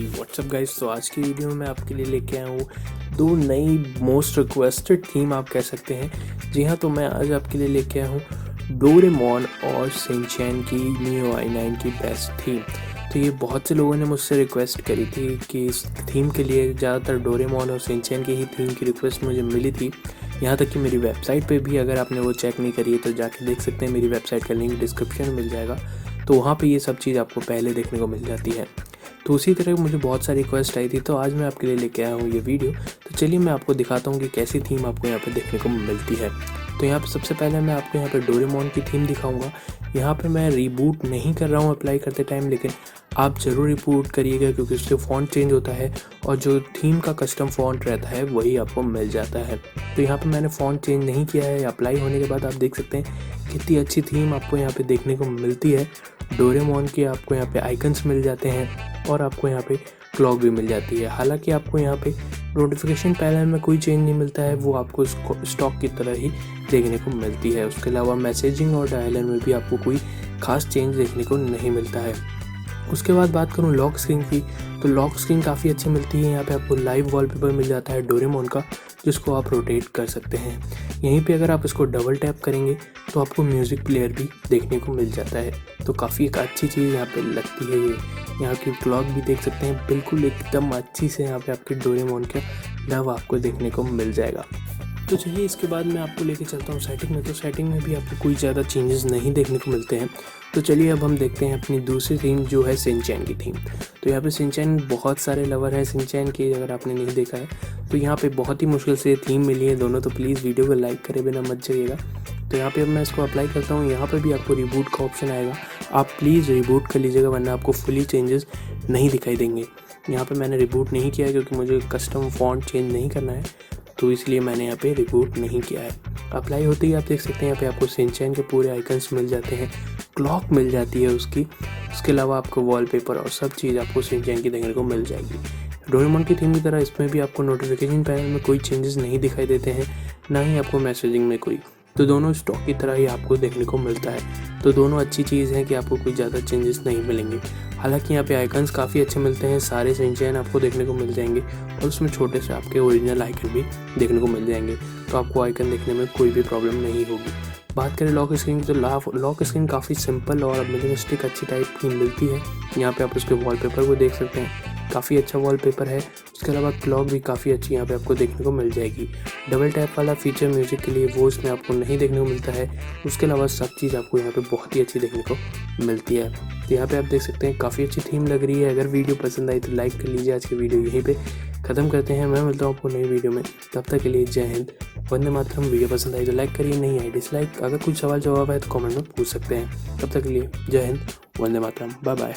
WhatsApp guys. तो आज की वीडियो में मैं आपके लिए लेके आया हूँ दो नई मोस्ट रिक्वेस्टेड थीम आप कह सकते हैं। जी हाँ, तो मैं आज आपके लिए लेके आया हूँ डोरेमोन और शिनचैन की MIUI 9 की बेस्ट थीम। तो ये बहुत से लोगों ने मुझसे रिक्वेस्ट करी थी कि इस थीम के लिए ज़्यादातर डोरेमोन और शिनचैन की ही थीम की रिक्वेस्ट मुझे मिली थी। यहाँ तक कि मेरी वेबसाइट पे भी अगर आपने वो चेक नहीं करी है तो जाके देख सकते हैं, मेरी वेबसाइट का लिंक डिस्क्रिप्शन में मिल जाएगा। तो वहाँ पे ये सब चीज़ आपको पहले देखने को मिल जाती है। तो उसी तरह मुझे बहुत सारी रिक्वेस्ट आई थी, तो आज मैं आपके लिए लेके आया हूँ ये वीडियो। तो चलिए मैं आपको दिखाता हूँ कि कैसी थीम आपको यहाँ पे देखने को मिलती है। तो यहाँ पे सबसे पहले मैं आपको यहाँ पे डोरेमोन की थीम दिखाऊंगा। यहाँ पे मैं रीबूट नहीं कर रहा हूँ अप्लाई करते टाइम, लेकिन आप ज़रूर रीबूट करिएगा क्योंकि उससे फ़ॉन्ट चेंज होता है और जो थीम का कस्टम फ़ॉन्ट रहता है वही आपको मिल जाता है। तो यहाँ पे मैंने फ़ॉन्ट चेंज नहीं किया है। अप्लाई होने के बाद आप देख सकते हैं कितनी अच्छी थीम आपको यहाँ पे देखने को मिलती है। डोरेमोन के आपको यहाँ पे आइकन्स मिल जाते हैं और आपको यहाँ पे क्लॉक भी मिल जाती है। हालांकि आपको यहाँ पे नोटिफिकेशन पैनल में कोई चेंज नहीं मिलता है, वो आपको स्टॉक की तरह ही देखने को मिलती है। उसके अलावा मैसेजिंग और डायलर में भी आपको कोई खास चेंज देखने को नहीं मिलता है। उसके बाद बात करूँ लॉक स्क्रीन की, तो लॉक स्क्रीन काफ़ी अच्छी मिलती है। यहाँ पे आपको लाइव वॉलपेपर मिल जाता है डोरेमोन का, जिसको आप रोटेट कर सकते हैं। यहीं पे अगर आप इसको डबल टैप करेंगे तो आपको म्यूज़िक प्लेयर भी देखने को मिल जाता है। तो काफ़ी एक अच्छी चीज़ यहाँ पे लगती है ये। यहाँ की क्लॉक भी देख सकते हैं, बिल्कुल एकदम अच्छी से यहाँ पे आपके डोरेमोन का लव आपको देखने को मिल जाएगा। तो चलिए इसके बाद मैं आपको लेके चलता हूँ सेटिंग में। तो सेटिंग में भी आपको कोई ज़्यादा चेंजेस नहीं देखने को मिलते हैं। तो चलिए अब हम देखते हैं अपनी दूसरी थीम जो है शिनचैन की थीम। तो यहाँ पे शिनचैन बहुत सारे लवर हैं शिनचैन के, अगर आपने नहीं देखा है तो यहाँ पे बहुत ही मुश्किल से थीम मिली है दोनों। तो प्लीज़ वीडियो को लाइक करे बिना मत जाइएगा। तो यहाँ पे अब मैं इसको अप्लाई करता हूँ। यहाँ पे भी आपको रिबूट का ऑप्शन आएगा, आप प्लीज़ रिबूट कर लीजिएगा वरना आपको फुली चेंजेस नहीं दिखाई देंगे। यहाँ पे मैंने रिबूट नहीं किया है क्योंकि मुझे कस्टम फॉन्ट चेंज नहीं करना है, तो इसलिए मैंने यहाँ पे रिबूट नहीं किया है। अप्लाई होते ही आप देख सकते हैं यहाँ पे आपको शिनचैन के पूरे आइकन्स मिल जाते हैं, क्लॉक मिल जाती है उसकी। उसके अलावा आपको वॉलपेपर और सब चीज़ आपको शिनचैन की देखने को मिल जाएगी। डोरेमोन की थीम की तरह इसमें भी आपको नोटिफिकेशन पैनल में कोई चेंजेस नहीं दिखाई देते हैं, ना ही आपको मैसेजिंग में कोई। तो दोनों स्टॉक की तरह ही आपको देखने को मिलता है। तो दोनों अच्छी चीज़ है कि आपको कोई ज़्यादा चेंजेस नहीं मिलेंगे। हालांकि यहाँ पे आइकन्स काफ़ी अच्छे मिलते हैं, सारे शिनचैन आपको देखने को मिल जाएंगे और उसमें छोटे से आपके ओरिजिनल आइकन भी देखने को मिल जाएंगे। तो आपको आइकन देखने में कोई भी प्रॉब्लम नहीं होगी। बात करें लॉक स्क्रीन की, तो लॉक स्क्रीन काफ़ी सिंपल और मिनिमलिस्टिक अच्छी टाइप की मिलती है। यहाँ पे आप उसके वॉलपेपर को देख सकते हैं, काफ़ी अच्छा वॉलपेपर है। उसके अलावा क्लॉक भी काफ़ी अच्छी यहाँ पे आपको देखने को मिल जाएगी। डबल टैप वाला फीचर म्यूज़िक के लिए वो इसमें आपको नहीं देखने को मिलता है। उसके अलावा सब चीज़ आपको यहाँ पे बहुत ही अच्छी देखने को मिलती है। तो यहाँ पे आप देख सकते हैं काफ़ी अच्छी थीम लग रही है। अगर वीडियो पसंद आई तो लाइक कर लीजिए। आज की वीडियो यहीं पे ख़त्म करते हैं, मैं मिलता हूँ आपको नई वीडियो में। तब तक के लिए जय हिंद, वंदे मातरम। वीडियो पसंद आई तो लाइक करिए, नहीं आई डिसलाइक। अगर कुछ सवाल जवाब है तो कमेंट में पूछ सकते हैं। तब तक के लिए जय हिंद, वंदे मातरम, बाय बाय।